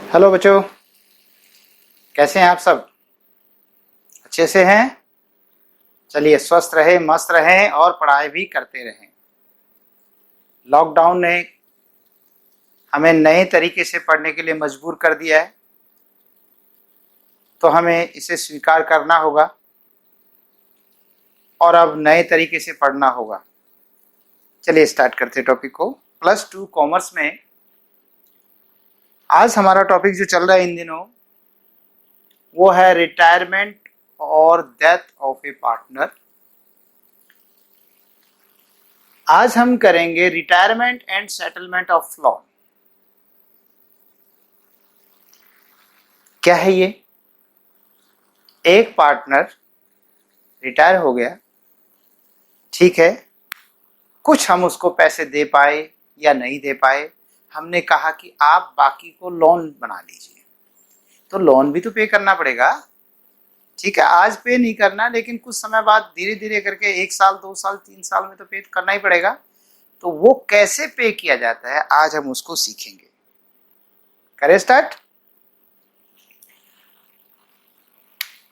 Hello बच्चों, कैसे हैं आप सब? अच्छे से हैं? चलिए, स्वस्थ रहें, मस्त रहें और पढ़ाई भी करते रहें। लॉकडाउन ने हमें नए तरीके से पढ़ने के लिए मजबूर कर दिया है, तो हमें इसे स्वीकार करना होगा और अब नए तरीके से पढ़ना होगा। चलिए स्टार्ट करते हैं टॉपिक को। +2 कॉमर्स में आज हमारा टॉपिक जो चल रहा है इन दिनों, वो है रिटायरमेंट और डेथ ऑफ ए पार्टनर। आज हम करेंगे retirement and settlement of loan. क्या है ये? एक पार्टनर रिटायर हो गया, ठीक है, कुछ हम उसको पैसे दे पाए या नहीं दे पाए, हमने कहा कि आप बाकी को लोन बना लीजिए। तो लोन भी तो पे करना पड़ेगा, ठीक है, आज पे नहीं करना, लेकिन कुछ समय बाद धीरे धीरे करके 1 साल 2 साल 3 साल में तो पे करना ही पड़ेगा। तो वो कैसे पे किया जाता है, आज हम उसको सीखेंगे। करें स्टार्ट।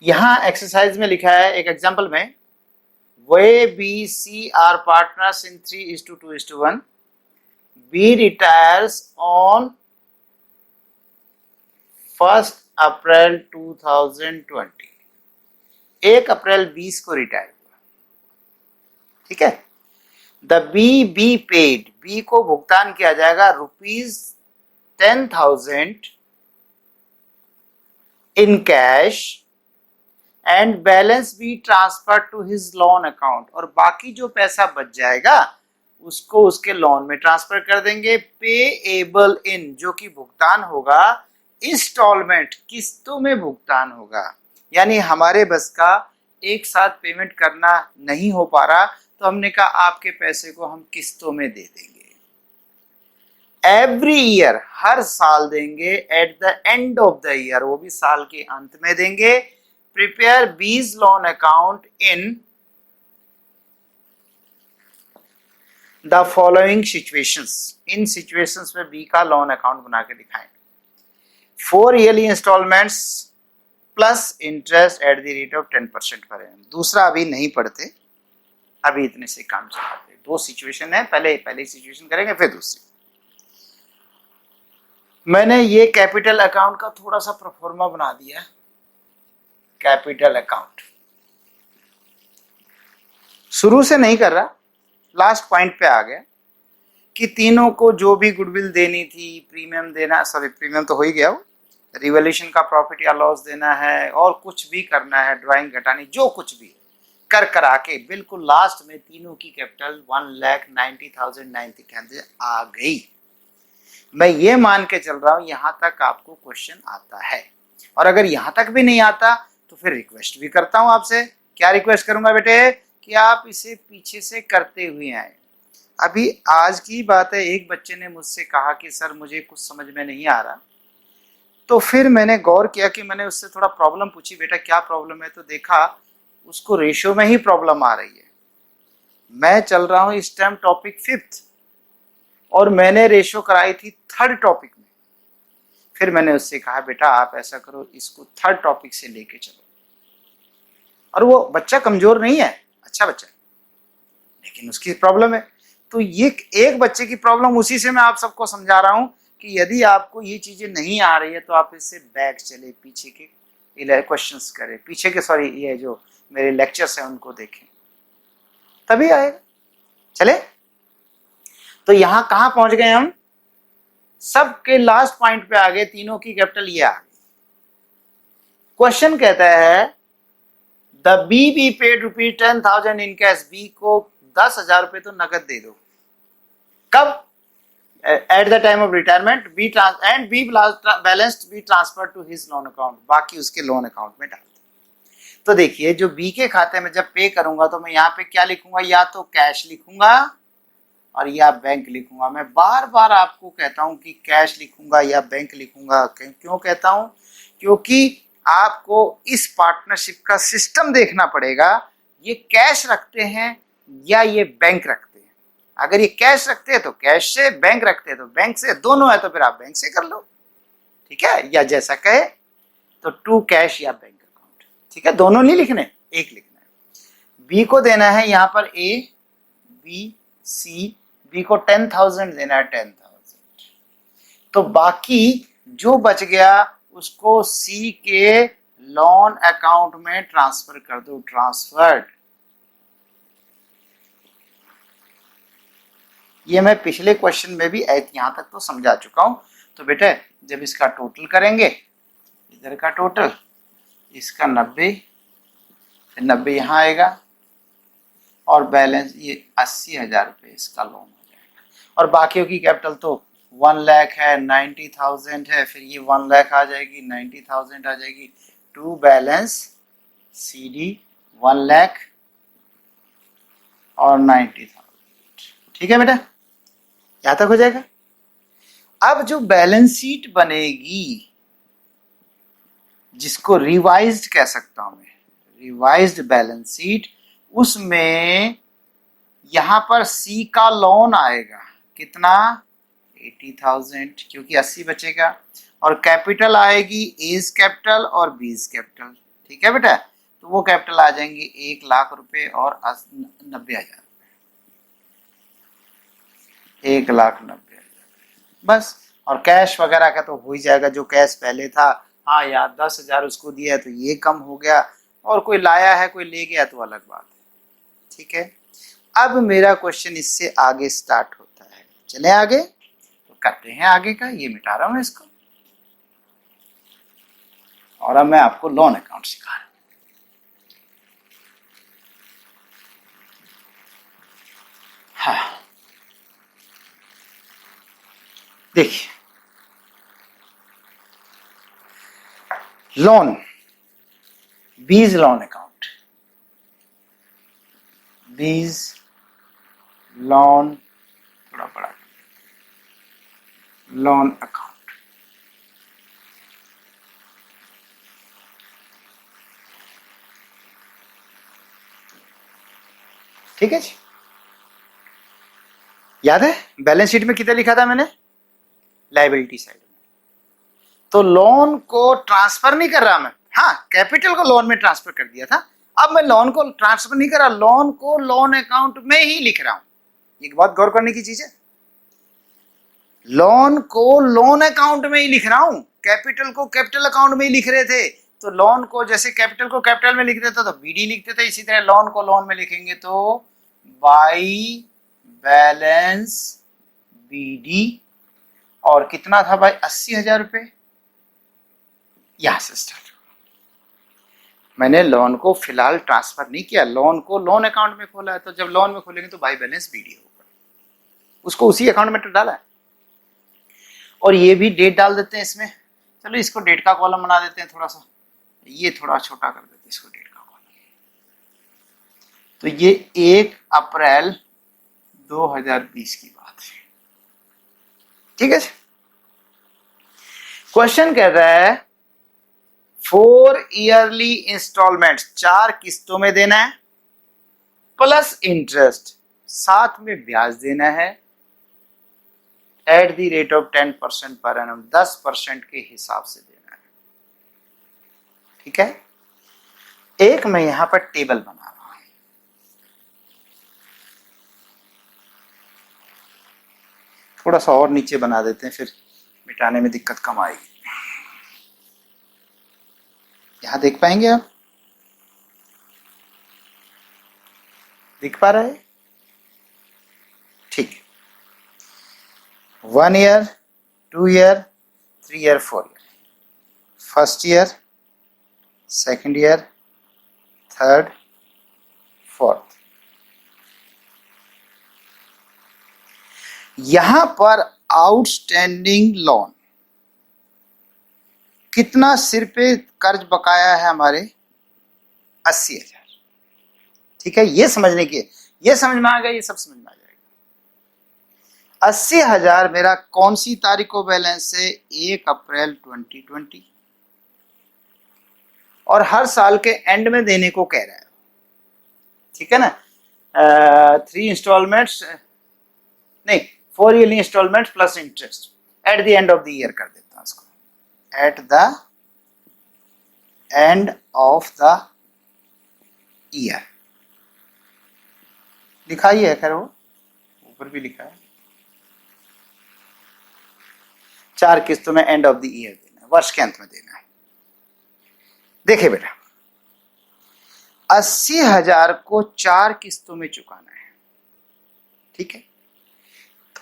यहां एक्सरसाइज में लिखा है, एक एग्जांपल में, वे B C are partners in 3:2:1। B retires on 1 April 2020। 1 अप्रैल 20 को रिटायर हुआ, ठीक है। द बी पेड, बी को भुगतान किया जाएगा ₹10,000 in cash and balance be transfer to his loan account. और बाकी जो पैसा बच जाएगा उसको उसके लोन में ट्रांसफर कर देंगे। पेएबल इन, जो कि भुगतान होगा इंस्टॉलमेंट, किस्तों में भुगतान होगा। यानी हमारे बस का एक साथ पेमेंट करना नहीं हो पा रहा, तो हमने कहा आपके पैसे को हम किस्तों में दे देंगे। एवरी ईयर, हर साल देंगे। At the end of the year, वो भी साल के अंत में देंगे। Prepare B's loan account in the following situations. इन सिचुएशंस में बी का लोन अकाउंट बना के दिखाएं। 4 yearly instalments plus interest at the rate of 10% per annum. दूसरा अभी नहीं पढ़ते, अभी इतने से काम चलाते। 2 सिचुएशन है, पहले सिचुएशन करेंगे फिर दूसरी। मैंने ये कैपिटल अकाउंट का थोड़ा सा प्रोफॉर्मा बना दिया। कैपिटल अकाउंट शुरू से नहीं कर रहा, लास्ट पॉइंट पे आ गया कि तीनों को जो भी गुडविल देनी थी, प्रीमियम देना, सॉरी प्रीमियम तो हो ही गया, वो रिवैल्यूएशन का प्रॉफिट या लॉस देना है और कुछ भी करना है, ड्राइंग घटानी, जो कुछ भी कर करा के बिल्कुल लास्ट में तीनों की कैपिटल 1,90,090 आ गई। मैं ये मान के चल रहा हूं यहां तक आपको क्वेश्चन आता है, और अगर यहां तक भी नहीं आता तो फिर रिक्वेस्ट भी करता हूं आपसे। क्या रिक्वेस्ट करूंगा बेटे? कि आप इसे पीछे से करते हुए आए। अभी आज की बात है, एक बच्चे ने मुझसे कहा कि सर मुझे कुछ समझ में नहीं आ रहा। तो फिर मैंने गौर किया कि मैंने उससे थोड़ा प्रॉब्लम पूछी, बेटा क्या प्रॉब्लम है? तो देखा उसको रेशियो में ही प्रॉब्लम आ रही है। मैं चल रहा हूं इस टाइम टॉपिक 5th और मैंने रेशियो कराई थी 3rd टॉपिक में। फिर मैंने उससे कहा बेटा आप ऐसा करो, इसको 3rd टॉपिक से लेके चलो। और वो बच्चा कमजोर नहीं है, अच्छा बच्चा, लेकिन उसकी प्रॉब्लम है। तो ये एक बच्चे की प्रॉब्लम, उसी से मैं आप सबको समझा रहा हूं कि यदि आपको ये चीजें नहीं आ रही है तो आप इससे बैक चले, पीछे के क्वेश्चंस करें, पीछे के सॉरी ये जो मेरे लेक्चर्स हैं उनको देखें, तभी आएगा। चले, तो यहां कहां पहुंच गए हम? सबके लास्ट पॉइंट पे आ गए, तीनों की कैपिटल ये आ गई। क्वेश्चन कहता है the B paid ₹10,000 in cash. B को 10,000 रुपए तो नकद दे दो। कब? At the time of retirement. B balanced be transfer to his loan account. बाकी उसके लोन अकाउंट में डाल दो। तो देखिए, जो बी के खाते में जब पे करूंगा तो मैं यहाँ पे क्या लिखूंगा? या तो कैश लिखूंगा और या बैंक लिखूंगा। मैं बार बार आपको कहता हूं कि कैश लिखूंगा या बैंक लिखूंगा। क्यों कहता हूं? क्योंकि आपको इस पार्टनरशिप का सिस्टम देखना पड़ेगा। ये कैश रखते हैं या ये बैंक रखते हैं। अगर ये कैश रखते हैं तो कैश से, बैंक रखते हैं तो बैंक से, दोनों है तो फिर आप बैंक से कर लो। ठीक है, या जैसा कहे तो टू कैश या बैंक अकाउंट, ठीक है, दोनों नहीं लिखने, एक लिखना है। बी को देना है यहाँ पर ए बी सी, बी को 10,000 देना है 10,000, तो बाकी जो बच गया उसको सी के लोन अकाउंट में ट्रांसफर कर दो, ट्रांसफर्ड। ये मैं पिछले क्वेश्चन में भी यहां तक तो समझा चुका हूं। तो बेटे जब इसका टोटल करेंगे, इधर का टोटल, इसका 90, फिर 90 यहां आएगा और बैलेंस ये 80,000 रुपये इसका लोन हो जाएगा। और बाकियों की कैपिटल तो 1 लाख है, 90,000 है, फिर ये 1 लाख आ जाएगी, 90,000 आ जाएगी, to balance C D 1 lakh और 90,000। ठीक है बेटा, यहां तक हो जाएगा। अब जो बैलेंस शीट बनेगी, जिसको रिवाइज्ड कह सकता हूं मैं, रिवाइज्ड बैलेंस शीट, उसमें यहां पर सी का लोन आएगा, कितना 80,000, क्योंकि 80 बचेगा, और कैपिटल आएगी एज कैपिटल और बीज कैपिटल। ठीक है बेटा, तो वो कैपिटल आ जाएंगे 1 लाख रुपए और 90,000, 1,90,000 बस। और कैश वगैरह का तो हो ही जाएगा, जो कैश पहले था, हाँ यार 10,000 उसको दिया है तो ये कम हो गया, और कोई लाया है कोई ले गया तो अलग बात है। ठीक है, अब मेरा क्वेश्चन इससे आगे स्टार्ट होता है। चले आगे तो करते हैं आगे का, ये मिटा रहा हूं इसको, और अब मैं आपको लोन अकाउंट सिखा रहा हूं। हाँ देखिए, लोन, बीज लोन अकाउंट, बीज लोन, थोड़ा बड़ा, लोन अकाउंट। ठीक है जी, याद है बैलेंस शीट में कितना लिखा था मैंने, लायबिलिटी साइड में। तो लोन को ट्रांसफर नहीं कर रहा मैं, हाँ कैपिटल को लोन में ट्रांसफर कर दिया था, अब मैं लोन को ट्रांसफर नहीं कर रहा, लोन को लोन अकाउंट में ही लिख रहा हूं। एक बात गौर करने की चीज है, लोन को लोन अकाउंट में ही लिख रहा हूं, कैपिटल को कैपिटल अकाउंट में ही लिख रहे थे। तो लोन को जैसे कैपिटल को कैपिटल में लिख रहे थे तो बीडी लिखते थे, इसी तरह लोन को लोन में लिखेंगे तो बाई बैलेंस बीडी, और कितना था भाई 80,000 रुपए, यहां से स्टार्ट। मैंने लोन को फिलहाल ट्रांसफर नहीं किया, लोन को लोन अकाउंट में खोला है, तो जब लोन में खोलेंगे तो बाई बैलेंस बीडी होगा, उसको उसी अकाउंट में डाला है। और ये भी डेट डाल देते हैं इसमें, चलो इसको डेट का कॉलम बना देते हैं, थोड़ा सा ये थोड़ा छोटा कर देते हैं इसको, डेट का कॉलम। तो ये 1 अप्रैल 2020 की बात है। ठीक है, क्वेश्चन कह रहा है 4 ईयरली इंस्टॉलमेंट, 4 किस्तों में देना है, प्लस इंटरेस्ट, साथ में ब्याज देना है, eight the rate of 10% per annum, 10% के हिसाब से देना है। ठीक है, एक मैं यहां पर टेबल बना रहा हूं, थोड़ा सा और नीचे बना देते हैं, फिर मिटाने में दिक्कत कम आएगी। यहां देख पाएंगे आप, दिख पा रहा है? ठीक है, 1 year, 2 year, 3 year, 4 year, first year, second year, third, fourth. यहां पर आउटस्टैंडिंग लोन कितना सिर पे कर्ज बकाया है हमारे, 80,000। ठीक है, ये समझने की, ये समझ में आ गया, ये सब समझ में आ जाएगा। 80,000 मेरा कौन सी तारीख को बैलेंस है, 1 अप्रैल 2020, और हर साल के एंड में देने को कह रहा है। ठीक है ना, 3 इंस्टॉलमेंट्स नहीं, 4 yearly instalment plus interest at the end of the year कर देता हूं इसको। At the end of the year. लिखा ही है, खैर वो ऊपर भी लिखा है। 4 किस्तों में एंड ऑफ द ईयर देना है, वर्ष के अंत में देना है। देखिए बेटा, 80,000 को 4 किस्तों में चुकाना है, ठीक है।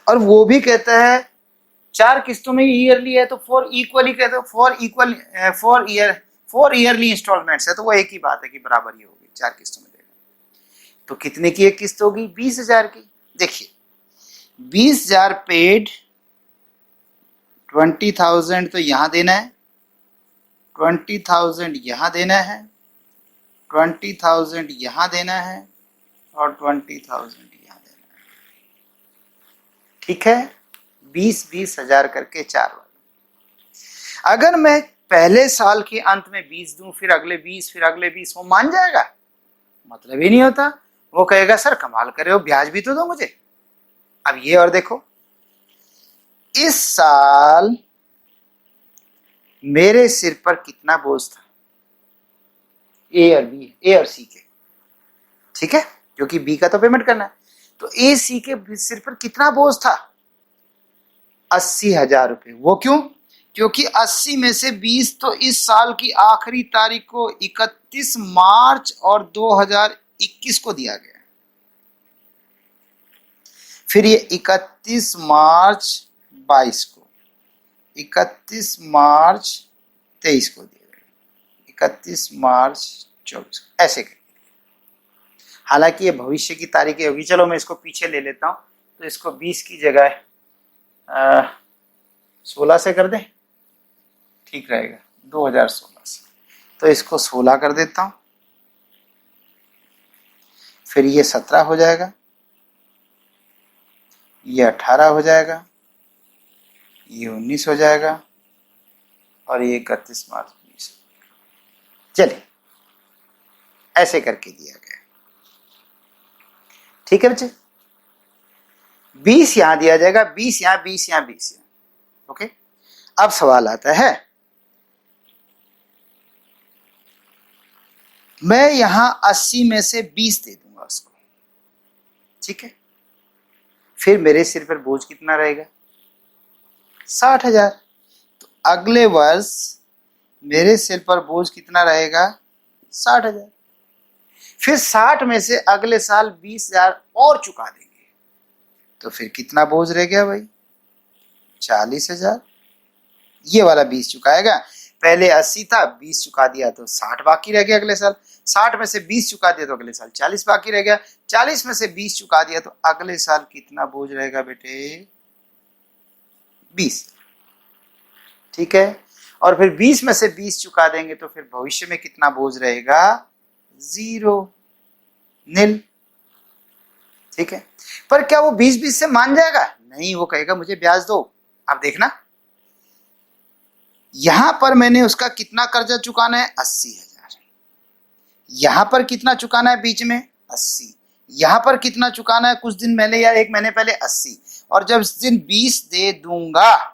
और वो भी कहता है 4 किस्तों में ईयरली है, तो फॉर इक्वली कहते हैं, फॉर ईयरली इंस्टॉलमेंट्स है, तो वो एक ही बात है कि बराबर ही होगी, 4 किस्तों में देना। तो कितने की एक किस्त होगी? 20,000 की। देखिए 20,000 पेड, 20,000 तो यहां देना है, 20,000 यहां देना है, 20,000 यहां देना है और 20,000 यहां देना है, ठीक है। 20,000 करके 4 वाला। अगर मैं पहले साल के अंत में 20 दूं, फिर अगले 20, फिर अगले 20, वो मान जाएगा? मतलब ही नहीं होता। वो कहेगा सर कमाल करे हो, ब्याज भी तो दो मुझे। अब ये और देखो, इस साल मेरे सिर पर कितना बोझ था? ए और बी, ए और सी के, ठीक है, क्योंकि बी का तो पेमेंट करना है। तो ए सी के सिर पर कितना बोझ था? 80,000 रुपए। वो क्यों? क्योंकि 80 में से 20 तो इस साल की आखिरी तारीख को 31 मार्च और 2021 को दिया गया। फिर ये 31 मार्च 22 को, 31 मार्च 23 को दिया गया, 31 मार्च 24 को, ऐसे करके। हालांकि ये भविष्य की तारीखें होगी। चलो मैं इसको पीछे ले लेता हूं, तो इसको 20 की जगह 16 से कर दें, ठीक रहेगा, 2016 से। तो इसको 16 कर देता हूं, फिर ये 17 हो जाएगा, ये 18 हो जाएगा, ये 19 हो जाएगा और ये 31 मार्च 20। चलिए ऐसे करके दिया गया, ठीक है बच्चे। 20 यहां दिया जाएगा, 20 यहां, 20 यहां, 20 यहां, ओके। अब सवाल आता है, मैं यहां 80 में से 20 दे दूंगा उसको, ठीक है। फिर मेरे सिर पर बोझ कितना रहेगा? 60,000। तो अगले वर्ष मेरे सिर पर बोझ कितना रहेगा? 60,000। फिर 60 में से अगले साल 20,000 और चुका देंगे, तो फिर कितना बोझ रह गया भाई? 40,000। ये वाला 20 चुकाएगा, पहले 80 था, 20 चुका दिया तो 60 बाकी रह गया अगले साल। 60 में से 20 चुका दिया तो अगले साल 40 बाकी रह गया। 40 में से 20 चुका दिया तो अगले साल कितना बोझ रहेगा बेटे? 20, ठीक है। और फिर 20 में से 20 चुका देंगे तो फिर भविष्य में कितना बोझ रहेगा? 0, नील, ठीक है। पर क्या वो 20-20 से मान जाएगा? नहीं, वो कहेगा मुझे ब्याज दो। अब देखना, यहां पर मैंने उसका कितना कर्जा चुकाना है? 80,000। यहां पर कितना चुकाना है बीच में? 80। यहां पर कितना चुकाना है कुछ दिन पहले या 1 महीने पहले? 80। और जब इस दिन 20 दे दूंगा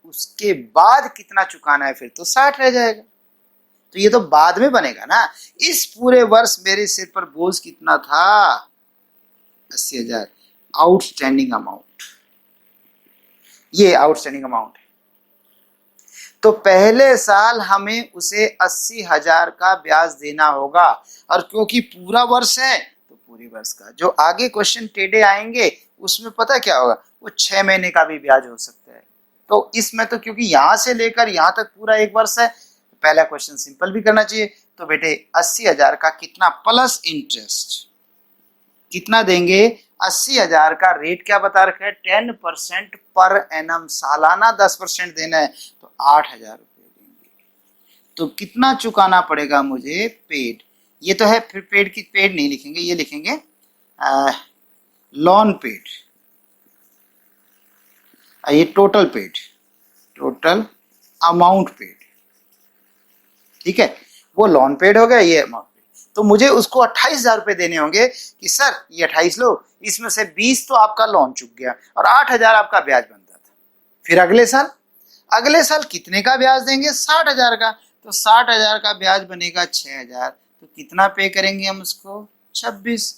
उसके बाद कितना चुकाना है? फिर तो 60 रह जाएगा। तो ये तो बाद में बनेगा ना। इस पूरे वर्ष मेरे सिर पर बोझ कितना था? 80,000। आउटस्टैंडिंग अमाउंट, ये आउटस्टैंडिंग अमाउंट है। तो पहले साल हमें उसे 80,000 का ब्याज देना होगा, और क्योंकि पूरा वर्ष है तो पूरी वर्ष का। जो आगे क्वेश्चन टेढ़े आएंगे उसमें पता क्या होगा? वो 6 महीने का भी ब्याज हो सकता है। तो इसमें तो क्योंकि यहां से लेकर यहां तक पूरा 1 वर्ष है, पहला क्वेश्चन सिंपल भी करना चाहिए। तो बेटे 80,000 का कितना प्लस इंटरेस्ट कितना देंगे? 80,000 का रेट क्या बता रखा है? 10% पर एनम, सालाना 10% देना है, तो 8,000 रुपये देंगे। तो कितना चुकाना पड़ेगा मुझे? पेड, ये तो है, फिर पेड की पेड नहीं लिखेंगे, ये लिखेंगे लोन पेड। ये total paid, total amount paid, ठीक है। वो लोन पेड हो गया, ये अमाउंट। तो मुझे उसको 28,000 रुपये देने होंगे कि सर ये 28 लो, इसमें से 20 तो आपका लोन चुक गया और 8,000 आपका ब्याज बनता था। फिर अगले साल कितने का ब्याज देंगे? 60,000 का। तो 60,000 का ब्याज बनेगा 6,000। तो कितना पे करेंगे हम उसको? 26।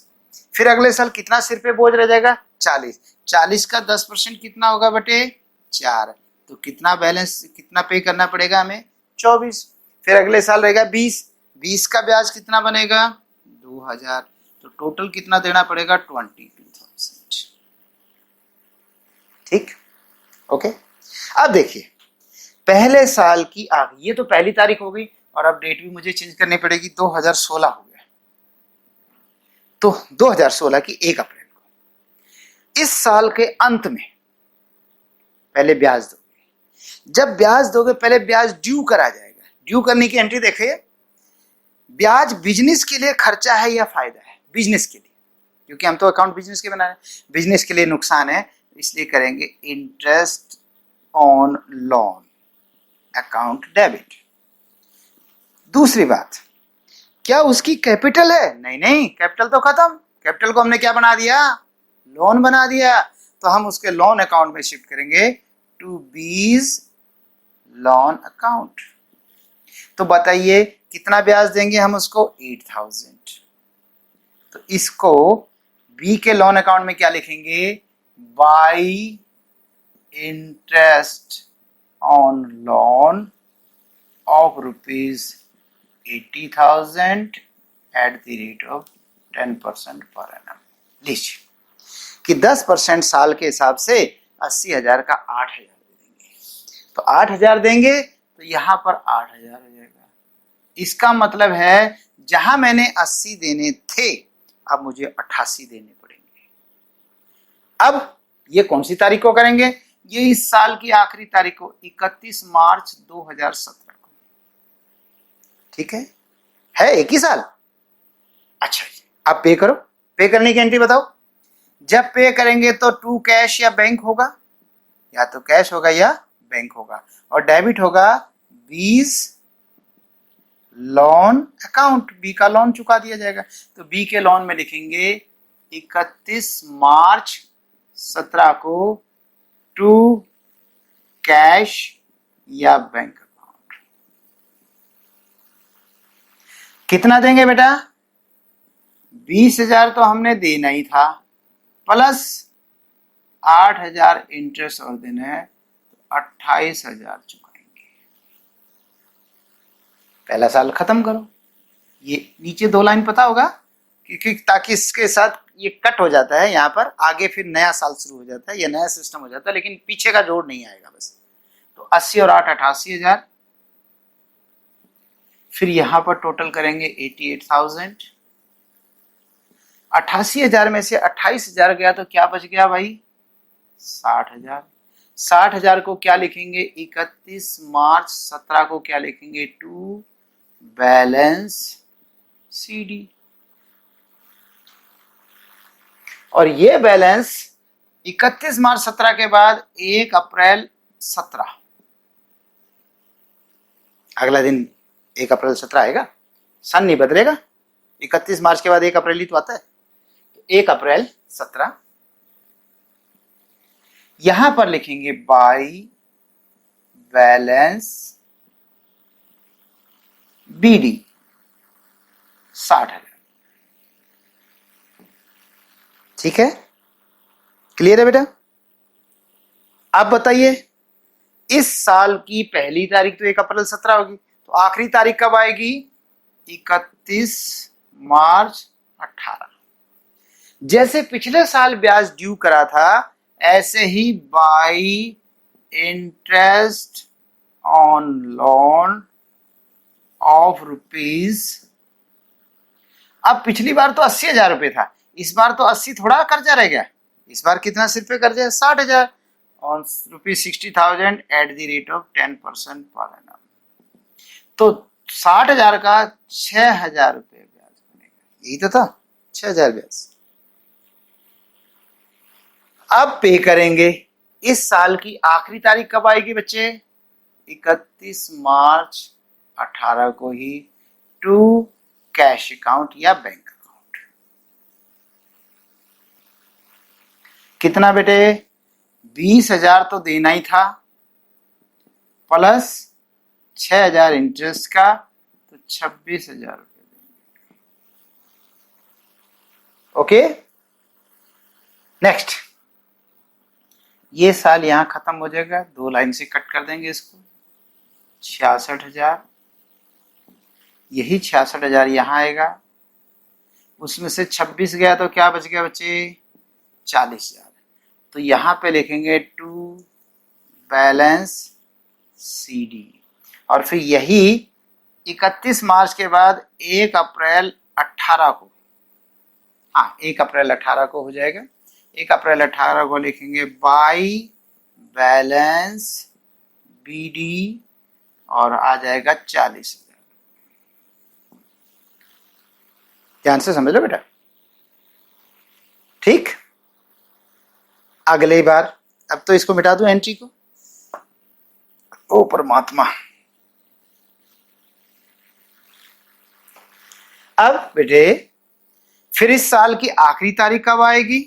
फिर अगले साल कितना सिर पे बोझ रह जाएगा? 40। 40 का 10% कितना होगा बटे 4? तो कितना बैलेंस कितना पे करना पड़ेगा हमें? 24। फिर अगले साल रहेगा 20। 20 का ब्याज कितना बनेगा? 2,000। तो टोटल कितना देना पड़ेगा? 22,000। ठीक, ओके। अब देखिए, पहले साल की ये तो पहली तारीख हो गई, और अब डेट भी मुझे चेंज करनी पड़ेगी। 2016 हो गया, तो 2016 की 1 अप्रैल को, इस साल के अंत में पहले ब्याज दोगे। जब ब्याज दोगे, पहले ब्याज ड्यू करा जाएगा। ड्यू करने की एंट्री देखिए, ब्याज बिजनेस के लिए खर्चा है या फायदा है? बिजनेस के लिए, क्योंकि हम तो अकाउंट बिजनेस के बना रहे हैं। बिजनेस के लिए नुकसान है, इसलिए करेंगे interest on loan, account debit. दूसरी बात, क्या उसकी कैपिटल है? नहीं नहीं, कैपिटल तो खत्म। कैपिटल को हमने क्या बना दिया? लोन बना दिया। तो हम उसके लोन अकाउंट में शिफ्ट करेंगे टू बीज लोन अकाउंट। तो बताइए कितना ब्याज देंगे हम उसको? 8,000। तो इसको बी के लोन अकाउंट में क्या लिखेंगे? By interest on loan of rupees 80,000 eight the rate of 10% per annum. लीजिए कि 10% साल के हिसाब से 80,000 का 8,000 दे देंगे। तो 8,000 देंगे तो यहां पर 8,000 हो जाएगा। इसका मतलब है जहां मैंने 80 देने थे, अब मुझे 88 देने पड़ेंगे। अब ये कौन सी तारीख को करेंगे? ये इस साल की आखिरी तारीख को, 31 मार्च 2017 को। ठीक है एक ही साल। अच्छा, अब पे करो। पे करने की एंट्री बताओ। जब पे करेंगे तो टू कैश या बैंक होगा, या तो कैश होगा या बैंक होगा, और डेबिट होगा बीज लोन अकाउंट। बी का लोन चुका दिया जाएगा। तो बी के लोन में लिखेंगे 31 मार्च 17 को टू कैश या बैंक अकाउंट। कितना देंगे बेटा? 20,000 तो हमने देना ही था, प्लस 8,000 इंटरेस्ट और देना है, तो 28,000 चुकाएंगे। पहला साल खत्म करो। ये नीचे 2 लाइन पता होगा, क्योंकि ताकि इसके साथ ये कट हो जाता है यहाँ पर, आगे फिर नया साल शुरू हो जाता है, ये नया सिस्टम हो जाता है, लेकिन पीछे का जोड़ नहीं आएगा बस। तो 80 और 8 88,000। फिर यहां पर टोटल करेंगे 88,000। 88,000 में से 28,000 गया तो क्या बच गया भाई? 60,000। 60,000 को क्या लिखेंगे? 31 मार्च 17 को क्या लिखेंगे? To balance CD. और ये बैलेंस 31 मार्च 17 के बाद 1 अप्रैल 17, अगला दिन 1 अप्रैल 17 आएगा, सन नहीं बदलेगा। 31 मार्च के बाद 1 अप्रैल ही तो आता है। तो 1 अप्रैल 17 यहां पर लिखेंगे बाई बैलेंस बीडी 60,000। ठीक है, क्लियर है बेटा? आप बताइए, इस साल की पहली तारीख तो 1 अप्रैल 17 होगी, तो आखिरी तारीख कब आएगी? 31 मार्च 18। जैसे पिछले साल ब्याज ड्यू करा था, ऐसे ही by interest on loan of rupees. अब पिछली बार तो 80,000 रुपये था, इस बार तो 80 थोड़ा कर्जा रह गया। इस बार कितना सिर पे कर्जा है? 60,000 on rupees 60,000 eight the rate of 10% per annum. तो 60,000 का 6,000 रुपये ब्याज बनेगा। यही तो था, 6,000 ब्याज। अब पे करेंगे। इस साल की आखिरी तारीख कब आएगी बच्चे? 31 मार्च 18 को ही टू कैश अकाउंट या बैंक अकाउंट। कितना बेटे? 20,000 तो देना ही था, प्लस 6,000 इंटरेस्ट का, तो 26,000 रुपये देंगे। ओके, नेक्स्ट, ये साल यहां खत्म हो जाएगा, 2 लाइन से कट कर देंगे इसको। 66,000, यही 66,000 यहां आएगा, उसमें से 26 गया तो क्या बच गया बच्चे? 40,000। तो यहां पे लिखेंगे टू बैलेंस CD, और फिर यही 31 मार्च के बाद 1 अप्रैल 18 को, हाँ 1 अप्रैल 18 को हो जाएगा। 1 अप्रैल 18 को लिखेंगे बाई बैलेंस BD, और आ जाएगा 40,000। ध्यान से समझ लो बेटा, ठीक। अगली बार, अब तो इसको मिटा दूं एंट्री को। ओ परमात्मा, अब बेटे फिर इस साल की आखिरी तारीख कब आएगी?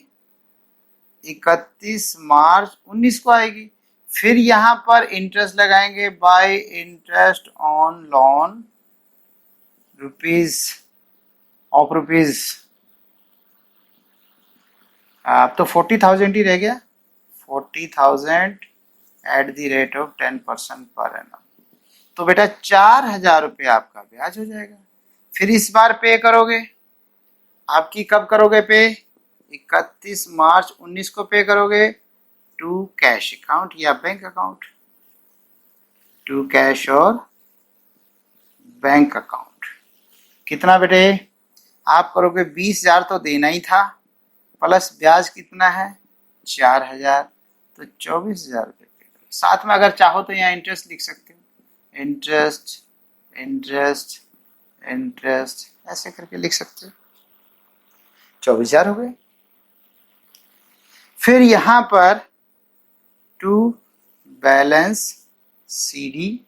31 मार्च 19 को आएगी। फिर यहां पर इंटरेस्ट लगाएंगे bye interest on loan rupees, अब तो 40,000 ही रह गया, 40,000 eight the rate of 10% per annum. तो बेटा 4,000 रुपये आपका ब्याज हो जाएगा। फिर इस बार पे करोगे, आपकी कब करोगे पे? 31 मार्च 19 को पे करोगे टू कैश अकाउंट या बैंक अकाउंट, टू कैश और बैंक अकाउंट। कितना बेटे? आप करोगे 20,000 तो देना ही था, प्लस ब्याज कितना है? 4,000, तो 24,000 रुपये। साथ में अगर चाहो तो यहाँ इंटरेस्ट लिख सकते हो, इंटरेस्ट इंटरेस्ट इंटरेस्ट ऐसे करके लिख सकते हो। 24,000 हो गए। फिर यहां पर टू बैलेंस CD,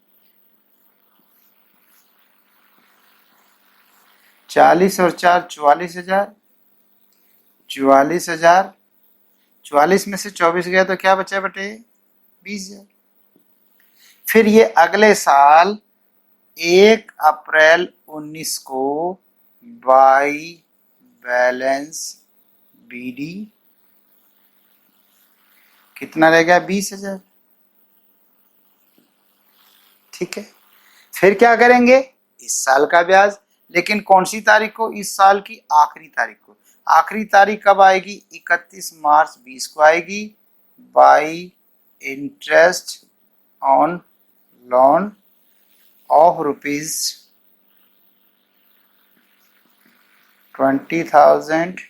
40 और 4 44,000, 44,000, 44 में से 24 गया तो क्या बचा बेटे? 20,000। फिर ये अगले साल 1 अप्रैल 19 को बाई बैलेंस BD, कितना रह गया? 20,000। ठीक है, फिर क्या करेंगे? इस साल का ब्याज, लेकिन कौन सी तारीख को? इस साल की आखिरी तारीख को। आखिरी तारीख कब आएगी? 31 मार्च 20 को आएगी, by interest on loan of rupees 20,000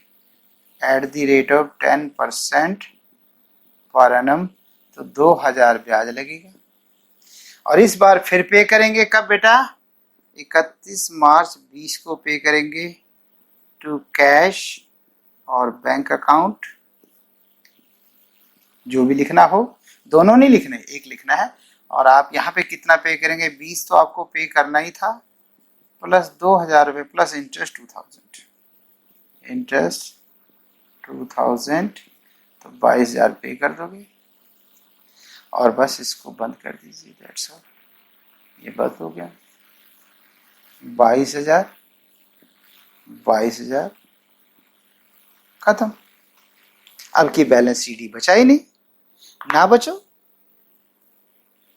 eight the rate of 10% per annum, तो 2,000 ब्याज लगेगा। और इस बार फिर पे करेंगे कब बेटा? 31 मार्च 20 को पे करेंगे टू कैश और बैंक अकाउंट, जो भी लिखना हो, दोनों नहीं लिखने, एक लिखना है। और आप यहाँ पे कितना पे करेंगे? 20 तो आपको पे करना ही था, प्लस 2,000 रुपये, प्लस इंटरेस्ट 2,000, इंटरेस्ट 2,000, तो 22,000 पे कर दोगे और बस इसको बंद कर दीजिए। दैट्स ऑल, ये बंद हो गया। 22,000, 22,000 खत्म। अब की बैलेंस CD बचा ही नहीं, ना बचो।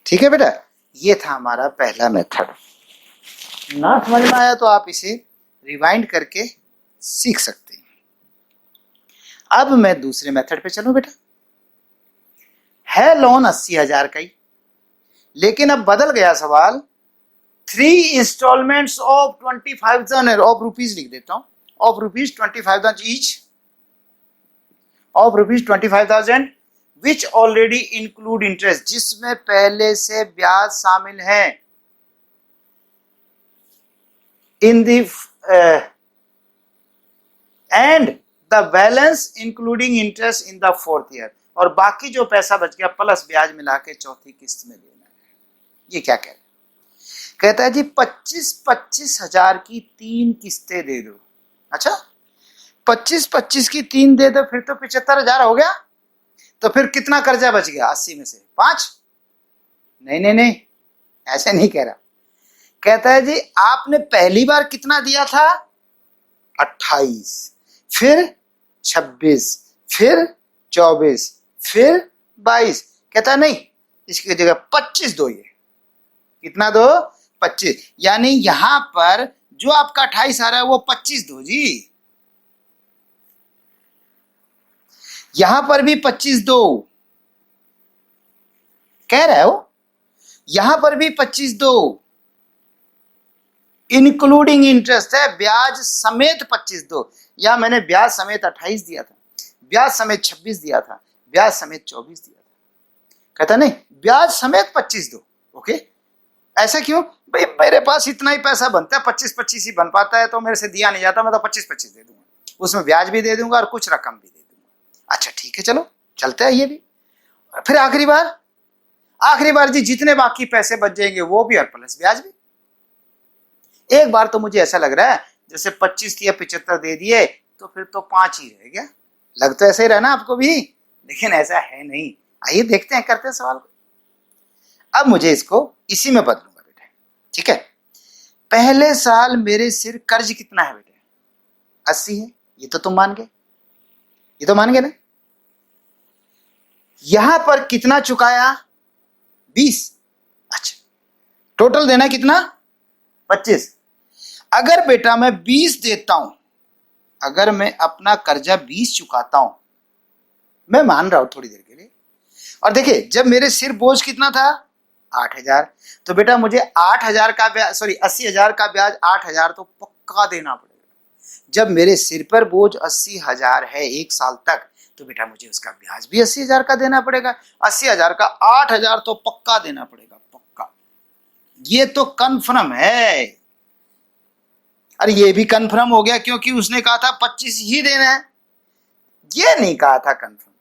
ठीक है बेटा, ये था हमारा पहला मेथड। ना समझ में आया तो आप इसे रिवाइंड करके सीख सकते हैं। अब मैं दूसरे मेथड पे चलूं बेटा। है लोन 80,000 का ही, लेकिन अब बदल गया सवाल। 3 इंस्टॉलमेंट्स ऑफ 25,000 ऑफ रुपीज लिख देता हूं, of rupees 25,000 each, of rupees 25,000 which already include interest, जिसमें पहले से ब्याज शामिल है, in the end the balance including interest in the 4th year, और बाकी जो पैसा बच गया प्लस ब्याज मिला के चौथी किस्त में देना है। ये क्या कह रहे हैं? कहता है जी 25,000 की 3 किस्तें दे दो। अच्छा, 25,000 की 3 दे दो, फिर तो 75,000 हो गया। तो फिर कितना कर्जा बच गया? 80 में से 5? नहीं नहीं नहीं, ऐसे नहीं कह रहा। कहता है जी आपने पहली बार कितना दिया था 28, फिर 26, फिर 24, फिर 22। कहता है नहीं, इसकी जगह 25 दो। ये कितना दो 25, यानी यहां पर जो आपका 28 आ रहा है वो 25 दो जी। यहां पर भी 25 दो कह रहा है वो, यहां पर भी 25 दो, इंक्लूडिंग इंटरेस्ट है, ब्याज समेत 25 दो। या मैंने ब्याज समेत 28 दिया था, ब्याज समेत 26 दिया था, ब्याज समेत 24 दिया था। कहता नहीं, ब्याज समेत 25 दो। ओके, ऐसा क्यों भाई? मेरे पास इतना ही पैसा बनता है, 25-25 ही बन पाता है, तो मेरे से दिया नहीं जाता, मैं तो 25-25 दे दूंगा, उसमें ब्याज भी दे दूंगा और कुछ रकम भी दे दूंगा। अच्छा ठीक है, चलो चलता है ये भी। फिर आखिरी बार जी जितने बाकी पैसे बच जाएंगे वो भी और प्लस ब्याज भी। एक बार तो मुझे ऐसा लग रहा है जैसे 25 या 75 दे दिए तो फिर तो 5 ही रह गया। लग तो ऐसे ही रहा ना आपको भी, लेकिन ऐसा है नहीं। आइए देखते हैं, करते हैं सवाल को। अब मुझे इसको इसी में बदलूंगा बेटे, ठीक है। पहले साल मेरे सिर कर्ज कितना है बेटे? 80 है, ये तो तुम मान गए, ये तो मान गए ना। यहां पर कितना चुकाया? 20। अच्छा, टोटल देना कितना? 25। अगर बेटा मैं 20 देता हूं, अगर मैं अपना कर्जा 20 चुकाता हूं, मैं मान रहा हूं थोड़ी देर के लिए, और देखिए जब मेरे सिर बोझ कितना था 8000, तो बेटा मुझे 8000 का ब्याज, सॉरी 80,000 का ब्याज 8000 तो पक्का देना पड़ेगा। जब मेरे सिर पर बोझ 80,000 है 1 साल तक, तो बेटा मुझे उसका ब्याज भी 80,000 का देना पड़ेगा। 80,000 का 8000 तो पक्का देना पड़ेगा, पक्का। ये तो कन्फर्म है। अरे ये भी कन्फर्म हो गया क्योंकि उसने कहा था 25 ही देना है, ये नहीं कहा था कन्फर्म।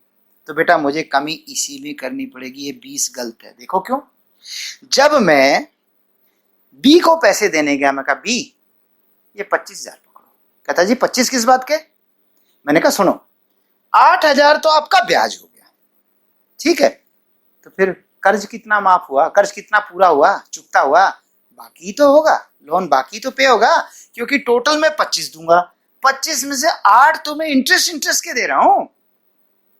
तो बेटा मुझे कमी इसी में करनी पड़ेगी, ये 20 गलत है। देखो क्यों? जब मैं बी को पैसे देने गया, मैं कहा बी ये 25,000 पकड़ो। कहता जी 25 किस बात के? मैंने कहा सुनो, 8000 तो आपका ब्याज हो गया, ठीक है, तो फिर कर्ज कितना माफ हुआ, कर्ज कितना पूरा हुआ, चुकता हुआ? बाकी तो होगा, लोन बाकी तो पे होगा, क्योंकि टोटल मैं 25 दूंगा, 25 में से 8 तो मैं इंटरेस्ट के दे रहा हूं।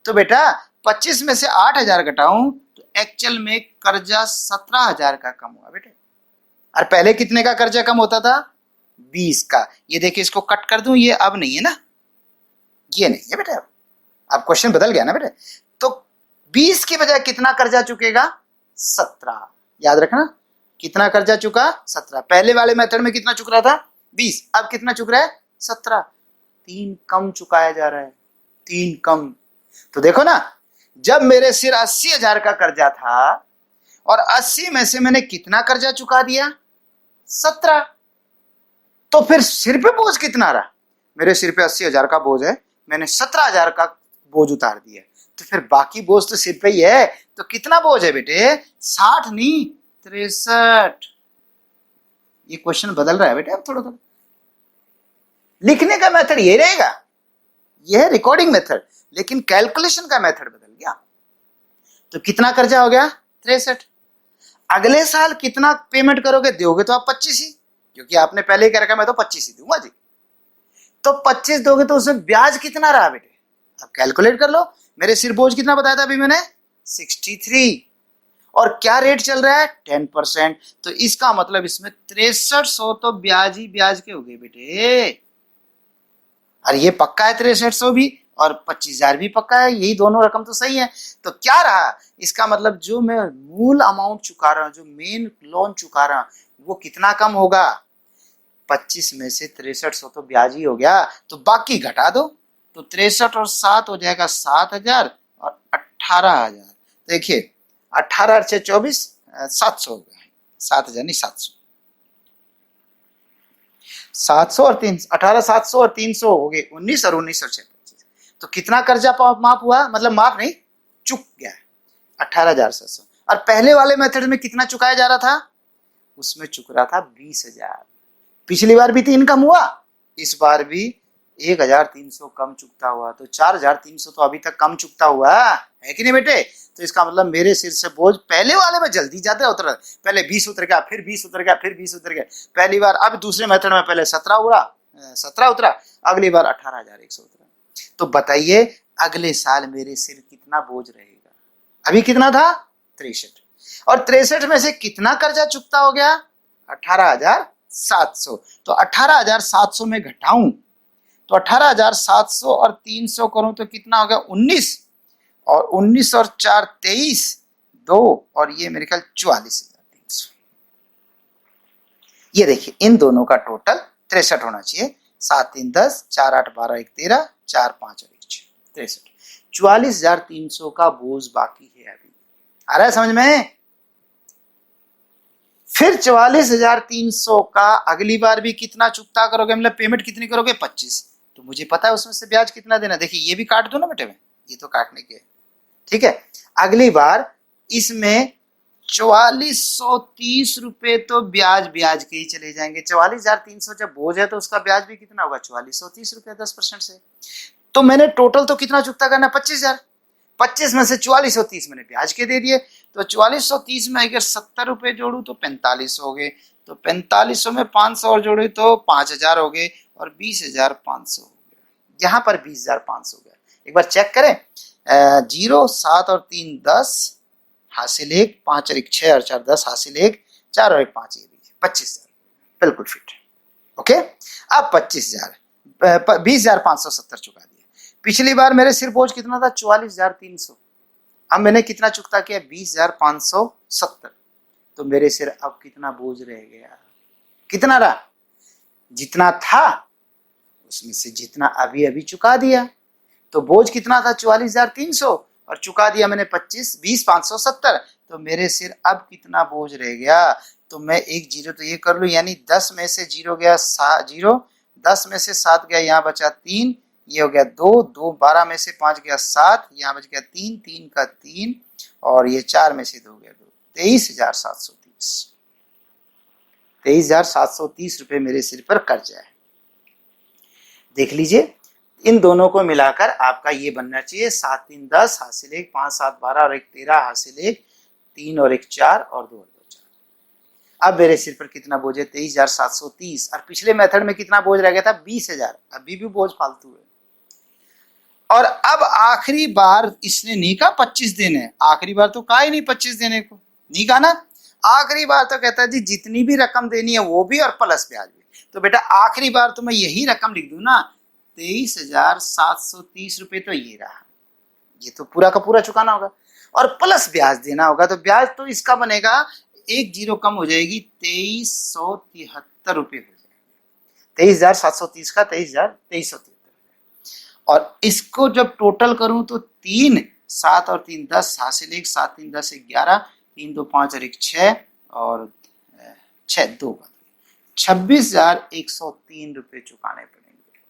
तो बेटा 25 में से 8000 घटाऊं तो एक्चुअल में कर्जा 17,000 का कम हुआ बेटे। और पहले कितने का कर्जा कम होता था? 20 का। ये देखिए इसको कट कर दूं, ये अब नहीं है ना, ये नहीं है बेटा, अब क्वेश्चन बदल गया ना बेटे। तो 20 की बजाय कितना कर्जा चुकेगा? 17। याद रखना, कितना कर्जा चुका? 17। पहले वाले मेथड में कितना चुक रहा था? 20। अब कितना चुक रहा है? 17। 3 कम चुकाया जा रहा है, 3 कम। तो देखो ना, जब मेरे सिर 80,000 का कर्जा था और 80 में से मैंने कितना कर्जा चुका दिया? 17। तो फिर सिर पे बोझ कितना रहा? मेरे सिर पे 80,000 का बोझ है, मैंने 17,000 का बोझ उतार दिया, तो फिर बाकी बोझ तो सिर पे ही है। तो कितना बोझ है बेटे? 60 नहीं 63। ये क्वेश्चन बदल रहा है बेटे अब थोड़ा थोड़ा। लिखने का मेथड ये रहेगा, यह है रिकॉर्डिंग मेथड, लेकिन कैलकुलेशन का मेथड बदल गया। तो कितना कर्जा हो गया? 63। अगले साल कितना पेमेंट करोगे? दोगे तो आप 25 ही, क्योंकि आपने पहले ही कह रखा मैं तो 25 ही दूंगा जी। तो 25 दोगे तो उसमें ब्याज कितना रहा बेटे? अब कैलकुलेट कर लो। मेरे सिर बोझ कितना बताया था अभी मैंने? 63। और क्या रेट चल रहा है? 10%। तो इसका मतलब इसमें 6300 तो ब्याज ही ब्याज के हो गए बेटे। और ये पक्का है 6300 भी, और 25,000 भी पक्का है, यही दोनों रकम तो सही है। तो क्या रहा? इसका मतलब जो मैं मूल अमाउंट चुका रहा हूं, जो मेन लोन चुका रहा हूं, वो कितना कम होगा? 25 में से 6300 तो ब्याज ही हो गया, तो बाकी घटा दो, तो 63 और 7 हो जाएगा 7,000 और 18,000। देखिए 18 से 24 700 हो गया, 7,000 नहीं 700। 700 और 300, 18 700 और 300 हो गए 19, और 19 और 6 25। तो कितना कर्जा माफ हुआ? मतलब माफ नहीं, चुक गया 18,700। और पहले वाले मेथड में कितना चुकाया जा रहा था? उसमें चुक रहा था 20,000। पिछली बार भी 3 कम हुआ, इस बार भी 1,300 कम चुकता हुआ, तो 4,300 तो अभी तक कम चुकता हुआ है कि नहीं बेटे? तो इसका मतलब मेरे सिर से बोझ पहले वाले में जल्दी ज्यादा उतर रहा है। पहले 20 उतर गया, फिर 20 उतर गया, फिर 20 उतर गया पहली बार। अब दूसरे मेथड में पहले 17 उतरा, अगली बार 18,100 उतरा। तो बताइए अगले साल मेरे सिर कितना बोझ रहेगा? अभी कितना था? 63। और 63 में से कितना कर्जा चुकता हो गया? 18,700। तो 18,700 में घटाऊं तो 18,700 और 300 करूं तो कितना हो गया? 19। और 19 और 4 23, 2 और ये मेरे ख्याल 44,300। ये देखिए इन दोनों का टोटल 63 होना चाहिए। 7 3 10, 4 8 12 1 13, 4 5 और 1 6, 63। 44,300 का बोझ बाकी है अभी। आ रहा है समझ में? फिर 44,300 का अगली बार भी कितना चुकता करोगे, मतलब पेमेंट कितनी करोगे? 25। तो मुझे पता है उसमें से ब्याज कितना देना। देखिए ये भी काट दो ना बेटे में, ये तो काटने के, ठीक है। अगली बार इसमें 4430 रुपए तो ब्याज के ही चले जाएंगे। 44,300 जब बोझ है तो उसका ब्याज भी कितना होगा? 4430 रुपए 10% से। तो मैंने टोटल तो कितना चुकता करना? 25,000। 25 में से 4430 मैंने ब्याज के दे दिए। तो 4430 में अगर 70 रुपए जोड़ू तो 45 हो गए। तो 4500 में 500 और जोड़े तो 5000 हो गए और 20,500 हो गया। यहाँ पर 20,500 हो गया। एक बार चेक करें। 0 7 और 3 10, हासिल 1, 5 और 1 6 और 4 10, हासिल 1, 4 और 1 5, ये 25,000 बिल्कुल फिट। ओके, अब 20,570 चुका दिया। पिछली बार मेरे सिर बोझ कितना था? 44,300। अब मैंने कितना चुकता किया? 20,570। तो मेरे सिर अब कितना बोझ रह गया? कितना रहा? जितना था उसमें से जितना अभी अभी चुका दिया। तो बोझ कितना था? 44,300 और चुका दिया मैंने 20,570। तो मेरे सिर अब कितना बोझ रह गया? तो मैं एक जीरो तो ये कर लूं, यानी 10 में से 0 गया 0, 10 में से 7 गया, यहाँ बचा 3, ये हो गया 2, 2 12 में से 5 गया 7, यहाँ बच गया 3, 3 का 3 और ये 4 में से 2 गया 2, 23,730। 23,730 रुपए मेरे सिर पर कर्जा है। देख लीजिए इन दोनों को मिलाकर आपका ये बनना चाहिए 7 3 10, हासिल 1, 5 7 12 और 1 13, हासिल 1, 3 और 1 4 और 2 और 2 4। अब मेरे सिर पर कितना बोझ है? 23,730। और पिछले मेथड में कितना बोझ रह गया था? 20,000। अभी भी बोझ फालतू है। और अब आखिरी बार इसने नहीं कहा 25 देने, आखिरी बार तो कहा ही नहीं 25 देने को, नहीं कहा ना। आखिरी बार तो कहता है जी जितनी भी रकम देनी है वो भी और प्लस ब्याज भी। तो बेटा आखिरी बार तो मैं यही रकम लिख दूं ना, 23,730 रुपए तो ये रहा, ये तो पूरा का पूरा चुकाना होगा और प्लस ब्याज देना होगा। तो ब्याज तो इसका बनेगा, एक जीरो कम हो जाएगी, 2373 रुपए हो जाएगी। 23,730 का 23,373। और इसको जब टोटल करूं तो 3 7 और 3 10, हासिल 1, 7 3 10 11, 3 2 5 और 1 6 और 6 2, 26,103 रुपए चुकाने पड़ेंगे।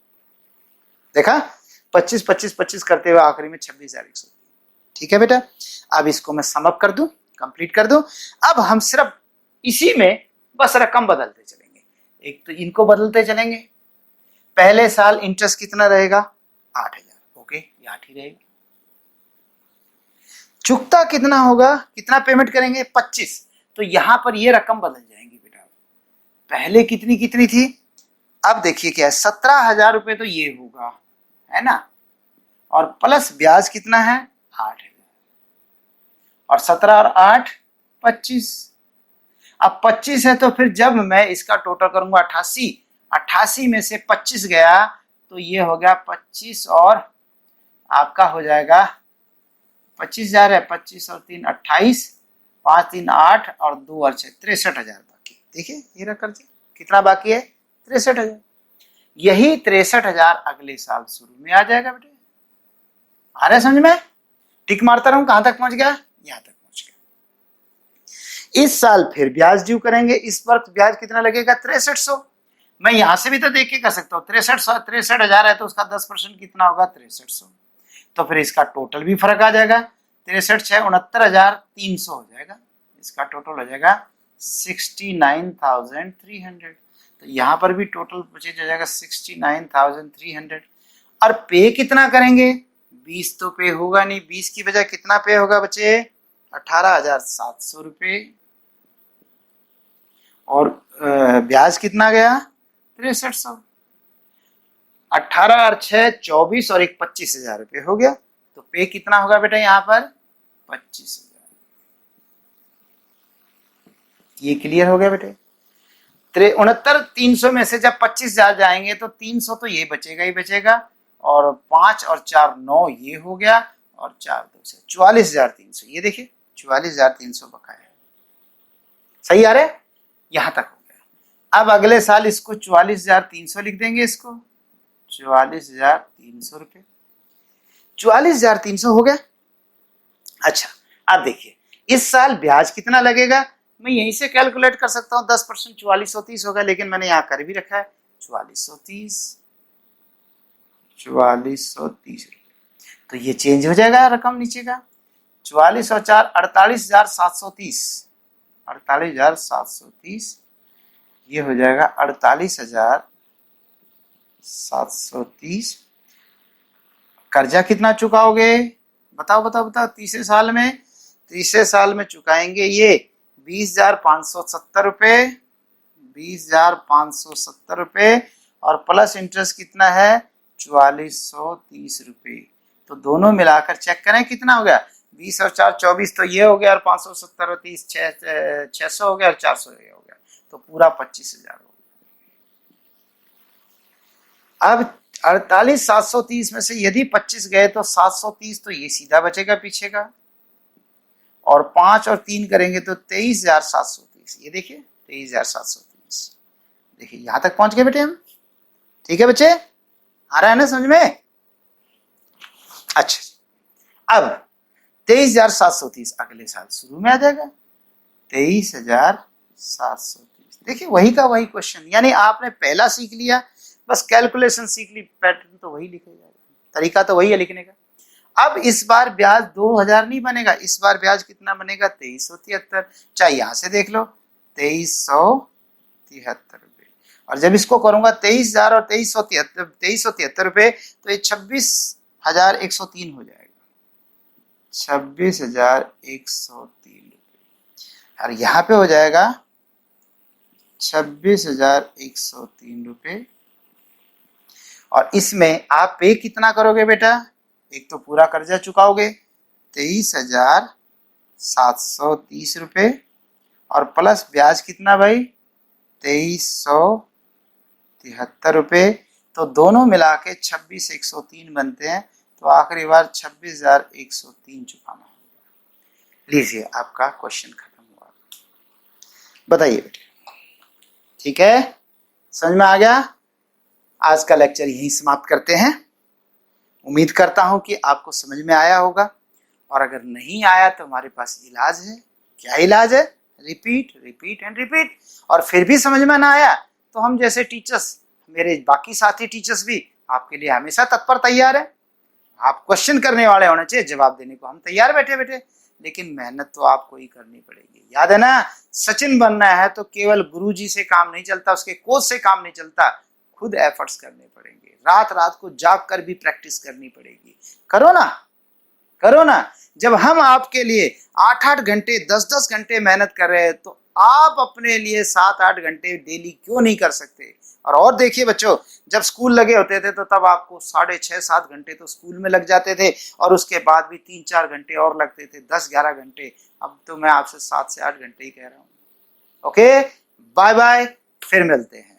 देखा, 25 25 25 करते हुए आखिरी में 26,103। ठीक है बेटा, अब इसको मैं सम अप कर दूं, कंप्लीट कर दूं। अब हम सिर्फ इसी में बस रकम बदलते चलेंगे। एक तो इनको बदलते चलेंगे। पहले साल इंटरेस्ट कितना रहेगा? 8,000। ओके, ये 8 ही रहेगा। चुकता कितना होगा? कितना पेमेंट करेंगे? 25। तो यहां पर ये रकम बदल जाएंगी बेटा। पहले कितनी कितनी थी? अब देखिए क्या है, 17,000 रुपए तो ये होगा, है ना। और प्लस ब्याज कितना है? 8,000। और 17 और 8 25। अब 25 है तो फिर जब मैं इसका टोटल करूंगा 88, 88 में से 25 गया तो ये हो गया 25 और आपका हो जाएगा 25,000 है। 25 और 3 28, 5 3 8 और 2 और 6 63,000 बाकी। देखिए ये रहा कर्ज कितना बाकी है? 63,000। यही 63,000 अगले साल शुरू में आ जाएगा बेटे। आ रहा है समझ में? टिक मारता रहूं, कहां तक पहुंच गया? यहां तक पहुंच गया। इस साल फिर ब्याज ड्यू करेंगे। इस वक्त ब्याज कितना लगेगा? 6300। मैं यहां से भी तो देख के कर सकता हूँ। 63,000 है तो उसका 10% कितना होगा? 6300। तो फिर इसका टोटल भी फर्क आ जाएगा। 63 6 69,300 हो जाएगा। इसका टोटल हो जाएगा 69,300। तो यहाँ पर भी टोटल परचेज हो जाएगा 69,300। और पे कितना करेंगे? 20 तो पे होगा नहीं, 20 की बजाय कितना पे होगा बच्चे? 18,700 रुपये। और ब्याज कितना गया? 6300। 18 और 6 24 और एक 25,000 रुपये हो गया। तो पे कितना होगा बेटा यहाँ पर? 25,000। ये क्लियर हो गया बेटे? 69,300 में से जब 25,000 जाएंगे तो 300 तो ये बचेगा ही बचेगा, और 5 और 4 9 ये हो गया, और 4 2 से 44,300। ये देखिए 44,300 बकाया है। सही आ रहा है? यहां तक हो गया। अब अगले साल इसको 44,300 लिख देंगे, इसको 44,300 रुपये। 44,300 हो गया। अच्छा, अब देखिए इस साल ब्याज कितना लगेगा? मैं यहीं से कैलकुलेट कर सकता हूँ, 10% 4430 होगा, लेकिन मैंने यहाँ कर भी रखा है 4430 तो ये चेंज हो जाएगा रकम नीचे का। 44 और 4 48,730, 48,730, ये हो जाएगा 48,730। कर्जा कितना चुकाओगे? बताओ बताओ बताओ। तीसरे साल में चुकाएंगे ये 20,570 रुपये, 20,570 रुपये, और प्लस इंटरेस्ट कितना है? 4430 रुपये। तो दोनों मिलाकर चेक करें कितना हो गया? 20 और 4 24 तो ये हो गया, और 570 और 30 600 हो गया, और 400 ये हो गया, तो पूरा 25,000 हो गया। अब 48,730 में से यदि 25 गए तो 730 तो ये सीधा बचेगा पीछे का, और 5 और 3 करेंगे तो 23,730। ये देखिए 23,730। देखिए यहां तक पहुंच गए बेटे हम। ठीक है बच्चे, आ रहा है ना समझ में? अच्छा, अब 23,730 अगले साल शुरू में आ जाएगा 23,730। देखिए वही का वही क्वेश्चन, यानी आपने पहला सीख लिया, बस कैलकुलेशन सीख ली, पैटर्न तो वही लिखा जाएगा, तरीका तो वही है लिखने का। अब इस बार ब्याज 2,000 नहीं बनेगा, इस बार ब्याज कितना बनेगा? 2373। चाहे यहां से देख लो 2373 रुपये, और जब इसको करूंगा 23,000 और 2373 रुपये, तो ये 26,103 हो जाएगा, 26,103 रुपये। और यहाँ पे हो जाएगा 26,103 रुपये। और इसमें आप पे कितना करोगे बेटा? एक तो पूरा कर्जा चुकाओगे 23,730 रुपये, और प्लस ब्याज कितना भाई? 2373 रुपये। तो दोनों मिला के 26,103 बनते हैं, तो आखिरी बार 26,103 चुकाना होगा। लीजिए आपका क्वेश्चन खत्म हुआ। बताइए बेटे, ठीक है? समझ में आ गया? आज का लेक्चर यहीं समाप्त करते हैं। उम्मीद करता हूं कि आपको समझ में आया होगा, और अगर नहीं आया तो हमारे पास इलाज है। क्या इलाज है? Repeat repeat and repeat. और फिर भी समझ में ना आया तो हम जैसे टीचर्स, मेरे बाकी साथी टीचर्स भी आपके लिए हमेशा तत्पर तैयार है। आप क्वेश्चन करने वाले होने चाहिए, जवाब देने को हम तैयार बैठे बैठे, लेकिन मेहनत तो आपको ही करनी पड़ेगी। याद है ना, सचिन बनना है तो केवल गुरुजी से काम नहीं चलता, उसके कोच से काम नहीं चलता, खुद एफर्ट्स करने पड़ेंगे, रात रात को जाग कर भी प्रैक्टिस करनी पड़ेगी। करो ना, करो ना। जब हम आपके लिए 8-8 घंटे 10-10 घंटे मेहनत कर रहे हैं, तो आप अपने लिए 7-8 घंटे डेली क्यों नहीं कर सकते? और देखिए बच्चों, जब स्कूल लगे होते थे तो तब आपको 6.5-7 घंटे तो स्कूल में लग जाते थे, और उसके बाद भी 3-4 घंटे और लगते थे, 10-11 घंटे। अब तो मैं आपसे 7 से 8 घंटे ही कह रहा हूँ। ओके, बाय बाय, फिर मिलते हैं।